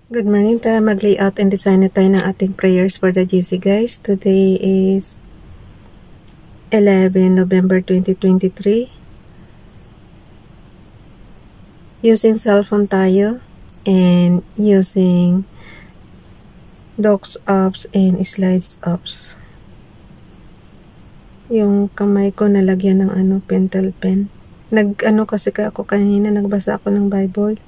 Good morning tayo. Mag-layout and design na tayo ng ating prayers for the GC guys. Today is 11 November 2023. Using cellphone tayo and using docs apps and slides apps. Yung kamay ko nalagyan ng pentel pen. Kasi ako kanina nagbasa ako ng Bible.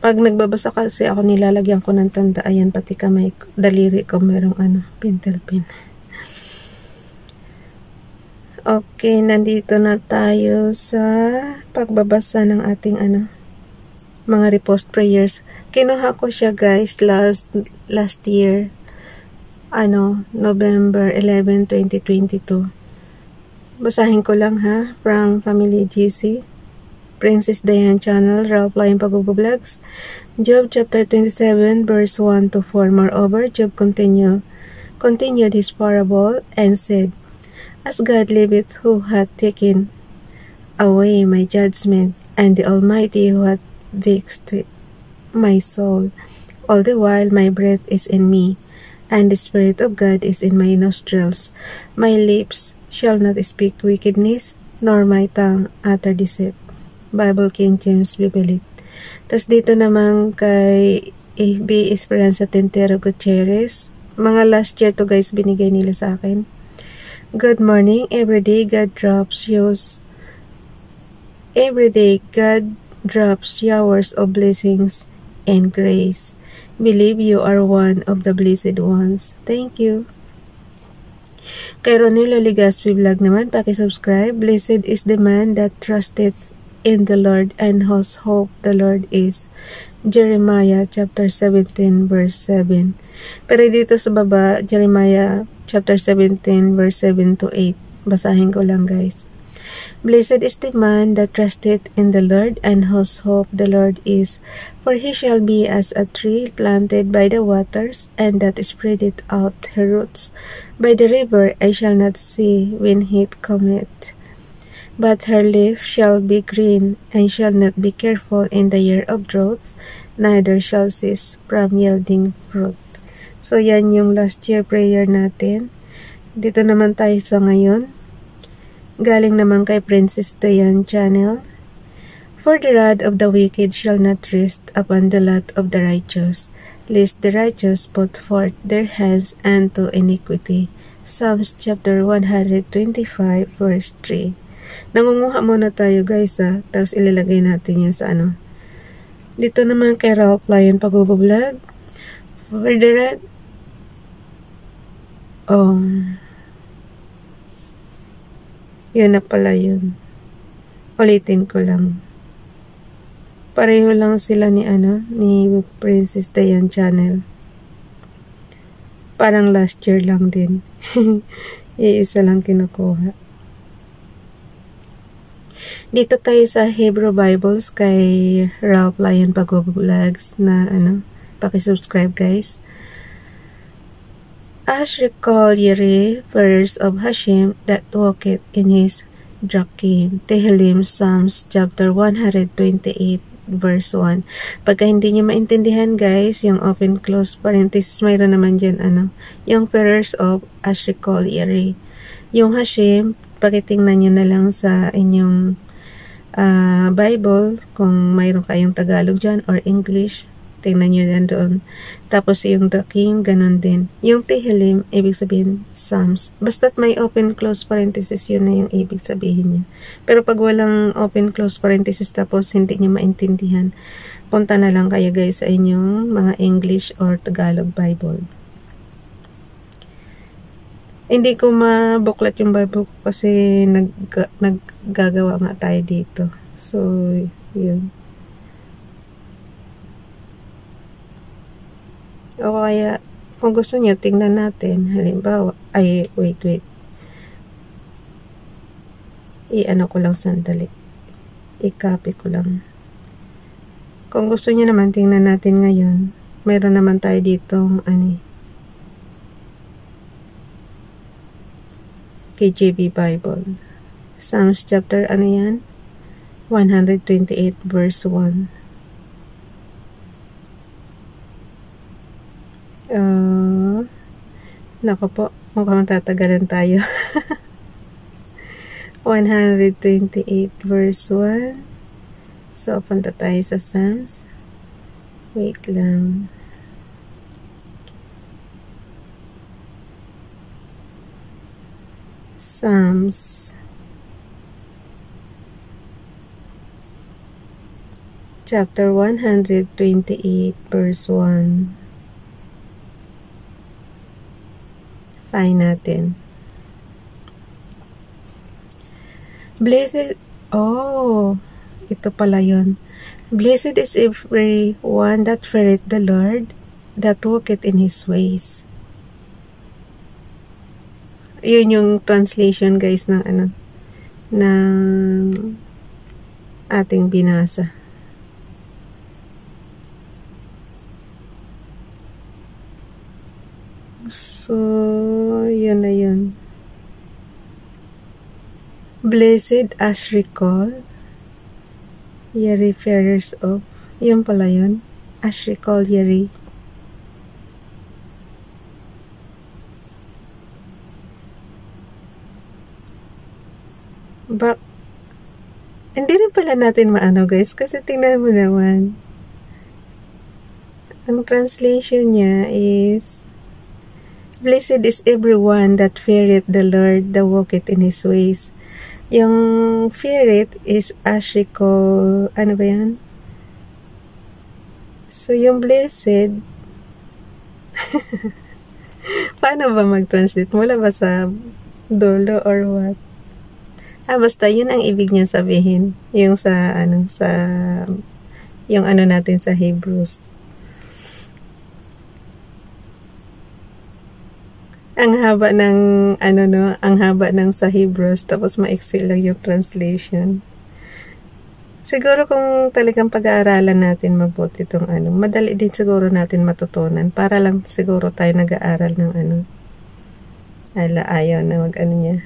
Pag nagbabasa kasi ako, nilalagyan ko ng tanda. Ayan, pati kamay ko, daliri ko merong pentel pen. Okay, nandito na tayo sa pagbabasa ng ating mga repost prayers. Kinuha ko siya guys last year, November 11, 2022. Basahin ko lang ha, from Family GC. Princess Diane Channel, Ralph Lion Pag-Vlogs, Job chapter 27 verse 1 to 4. Moreover, Job continued his parable and said, As God liveth, who hath taken away my judgment, and the Almighty who hath vexed my soul, all the while my breath is in me, and the Spirit of God is in my nostrils. My lips shall not speak wickedness, nor my tongue utter deceit. Bible King James Bible. Tas dito naman kay FB Esperanza Tentero Gutierrez. Mga last year to guys binigay nila sa akin. Good morning. Every day God drops showers of blessings and grace. Believe you are one of the blessed ones. Thank you. Kay Ronelo Ligaspi Vlog naman, paki-subscribe. Blessed is the man that trusteth in the Lord and whose hope the Lord is. Jeremiah chapter 17 verse 7. Pero dito sa baba, Jeremiah chapter 17 verse 7 to 8. Basahin ko lang guys. Blessed is the man that trusteth in the Lord and whose hope the Lord is. For he shall be as a tree planted by the waters, and that spreadeth out her roots by the river, and shall not see when heat cometh. But her leaf shall be green, and shall not be careful in the year of drought, neither shall cease from yielding fruit. So yan yung last year prayer natin. Dito naman tayo sa ngayon. Galing naman kay Princess Diane Channel. For the wrath of the wicked shall not rest upon the lot of the righteous, lest the righteous put forth their hands unto iniquity. Psalms chapter 125 verse 3. Nangunguha muna tayo guys tapos ilalagay natin yan sa Dito naman kay Ralph Lion Pag-Vlog. For the red yun na pala yun. Ulitin ko lang. Pareho lang sila ni Princess Diane Channel. Parang last year lang din. Iisa lang kinukuha. Dito tayo sa Hebrew Bibles kay Ralph Lion Pag-Vlogs na paki-subscribe guys. As recall Yeri, verse of Hashem that walketh in his Drakim. Tehillim, Psalms chapter 128 verse 1. Pagka hindi nyo maintindihan guys, yung open close parenthesis, mayroon naman dyan yung verse of as recall Yeri. Yung Hashem, pakitingnan nyo na lang sa inyong Bible, kung mayroon kayong Tagalog dyan or English, tingnan nyo yan doon. Tapos yung Drakim, ganun din. Yung Tehillim, ibig sabihin Psalms. Basta't may open close parenthesis, yun na yung ibig sabihin niya. Pero pag walang open close parenthesis tapos hindi nyo maintindihan, punta na lang kayo guys sa inyong mga English or Tagalog Bible. Hindi ko mabuklat yung Bible kasi naggagawa nga tayo dito. So, yun. O kaya, kung gusto nyo, tingnan natin. Halimbawa, wait. Ko lang sandali. I-copy ko lang. Kung gusto nyo naman, tingnan natin ngayon. Meron naman tayo dito, KJV Bible. Psalms chapter 128 verse 1. Nako po, mukhang tatagalan tayo. 128 verse 1. So, punta tayo sa Psalms. Wait lang. Psalms chapter 128 verse 1. Find natin. Blessed, ito pala yun. Blessed is every one that feareth the Lord, that walketh in His ways. Yun yung translation guys ng ng ating binasa. So, yun na yun. Blessed as recall, yeri fearers of, yun pala yun. As recall, yeri. Hindi rin pala natin maano guys, kasi tingnan mo naman. Ang translation niya is, Blessed is everyone that feareth the Lord, that walketh in His ways. Yung feareth is ashiko, ano ba yan? So, yung blessed, paano ba mag-translate? Mula ba sa dolo or what? Basta yun ang ibig niya sabihin. Yung sa, yung natin sa Hebrews. Ang haba ng ang haba ng sa Hebrews tapos maiksi lang yung translation. Siguro kung talagang pag-aaralan natin mabuti itong madali din siguro natin matutunan para lang siguro tayo nag-aaral ng ayaw na niya.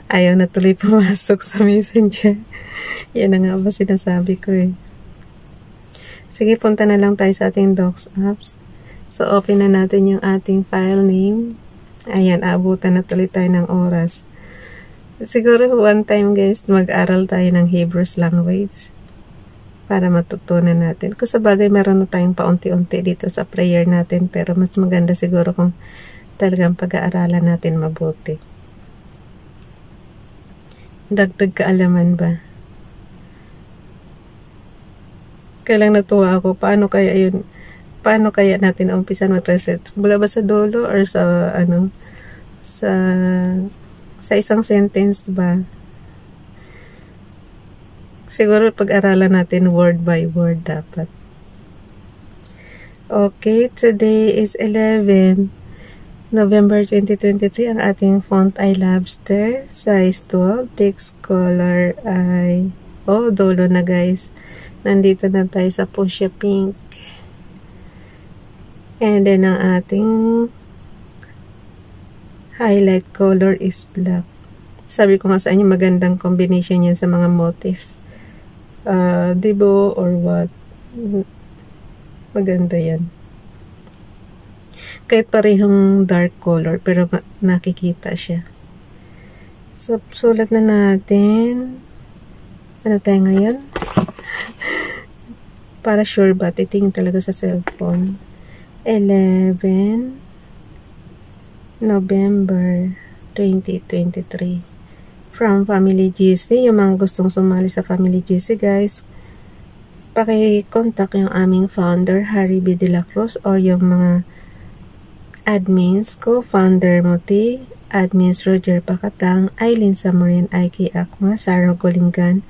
Ayaw na tuloy pumasok sa Messenger. Yan na nga ba sinasabi ko eh. Sige, punta na lang tayo sa ating Docs apps. So, open na natin yung ating file name. Ayan, abutan na tuloy tayo ng oras. Siguro one time guys, mag-aral tayo ng Hebrews language para matutunan natin. Kung sa bagay, meron na tayong paunti-unti dito sa prayer natin, pero mas maganda siguro kung talagang pag-aaralan natin mabuti. Dagdag kaalaman ba? Kailang natuwa ako, paano kaya natin umpisan mag-translate? Mula ba sa dolo or sa sa isang sentence ba? Siguro pag-aralan natin word by word dapat. Okay, today is 11 November 2023. Ang ating font ay Labster, size 12, text color ay dolo na guys. Nandito na tayo sa Fuchsia Pink. And then, ang ating highlight color is black. Sabi ko nga sa inyo, magandang combination yan sa mga motif. Dibo or what. Maganda yan. Kahit parehong dark color, pero nakikita siya. So, sulat na natin. Ano tayo ngayon? Para sure ba, titingin talaga sa cellphone. 11 November 2023 from Family GC. Yung mga gustong sumali sa Family GC guys, paki-contact yung aming founder Harry B. De La Cruz o yung mga admins ko, founder Muti, admins Roger Pacatang, Aileen Samarin, Aiki Akma, Sarah Golingan,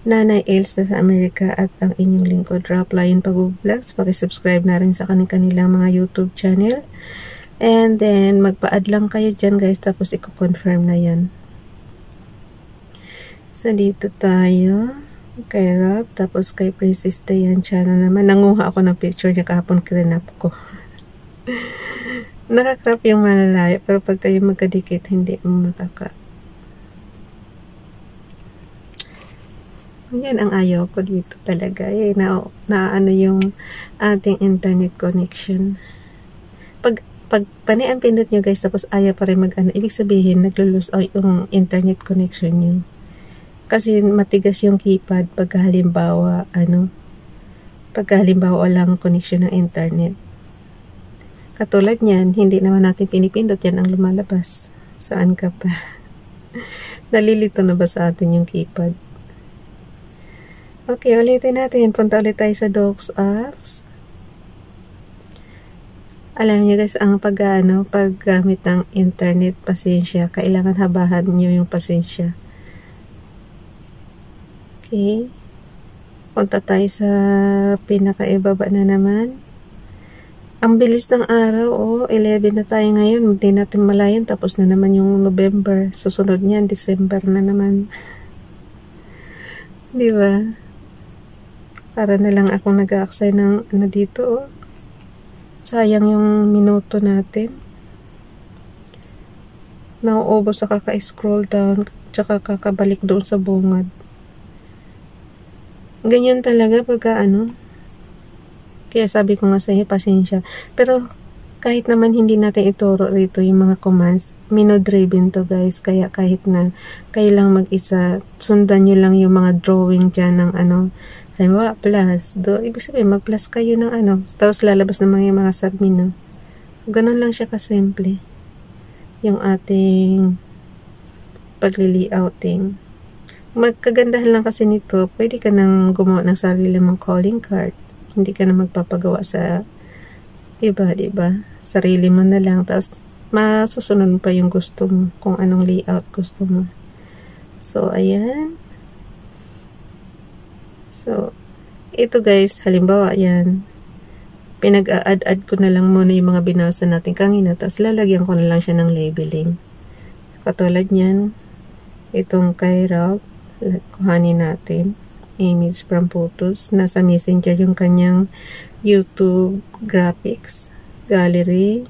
Nanay Elsa sa Amerika at ang inyong lingkod Rap Lion Pag-vlogs. Paki-subscribe na rin sa kanilang mga YouTube channel. And then, magpa-add lang kayo dyan guys, tapos i-confirm na yan. So, dito tayo. Kay Rap, tapos kay Princess Dayan channel naman. Nanguha ako ng picture niya kahapon, krinap ko. Nakakrap yung malalayo, pero pag kayo magkadikit, hindi mo makakrap. Yan ang ayaw ko dito talaga. Na ano yung ating internet connection. Pag ang pindot nyo guys, tapos ayaw pa rin mag-ano, ibig sabihin, naglo-lose out yung internet connection nyo. Kasi matigas yung keypad pag halimbawa walang connection ng internet. Katulad niyan, hindi naman natin pinipindot, yan ang lumalabas. Saan ka pa? Nalilito na ba sa atin yung keypad? Okay, ulitin natin. Punta ulit tayo sa Docs Apps. Alam niyo guys, ang paggamit ng internet, pasensya. Kailangan habahan niyo yung pasensya. Okay. Punta tayo sa pinakaibaba na naman. Ang bilis ng araw, 11 na tayo ngayon. Hindi natin malayan, tapos na naman yung November. Susunod niyan, December na naman. Di ba? Para na lang akong nag-aaksay ng dito, Sayang yung minuto natin. Nauubos sa kaka-scroll down, tsaka kakabalik doon sa bungad. Ganyan talaga pagka Kaya sabi ko nga sa'yo, pasensya. Pero kahit naman hindi natin ituro rito yung mga commands, mino-driven to guys. Kaya kahit na kayo lang mag-isa, sundan nyo lang yung mga drawing dyan ng halimbawa, plus. Ibig sabihin, mag-plus kayo ng tapos lalabas naman yung mga submenu. Ganun lang siya kasimple. Yung ating pagli-layouting. Magkagandahan lang kasi nito, pwede ka nang gumawa ng sarili mong calling card. Hindi ka na magpapagawa sa iba, diba? Sarili mo na lang. Tapos, masusunod pa yung gusto mo. Kung anong layout gusto mo. So, ayan. So, ito guys, halimbawa, ayan. Pinag-a-add ko na lang muna yung mga binasa natin kanina. Tapos, lalagyan ko na lang siya ng labeling. Katulad niyan, itong kay Ralph, kuhanin natin. Image from photos. Nasa Messenger yung kanyang YouTube graphics, gallery,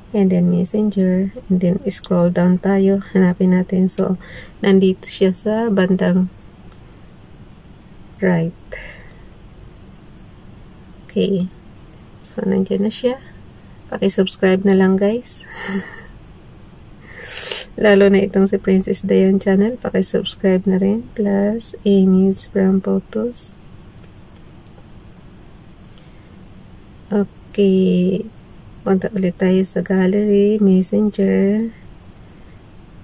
and then Messenger, and then scroll down tayo, hanapin natin. So, nandito siya sa bandang right. Okay. So, nandiyan na siya. Paki-subscribe na lang guys. Lalo na itong si Princess Dayan channel, paki-subscribe na rin. Plus, image from photos. Okay. Punta ulit tayo sa gallery, Messenger,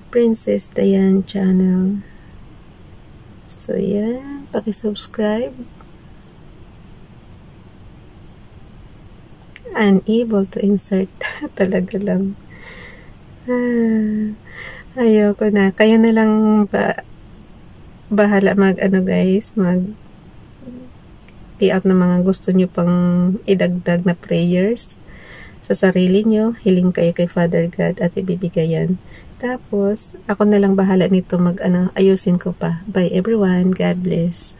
Princess Dayan channel. So, yan. Paki-subscribe. Unable to insert. Talaga lang. Ayoko na. Kayo na lang bahala guys, layout ng mga gusto nyo pang idagdag na prayers sa sarili nyo. Hiling kayo kay Father God at ibibigay yan. Tapos, ako na lang bahala nito ayusin ko pa. Bye everyone. God bless.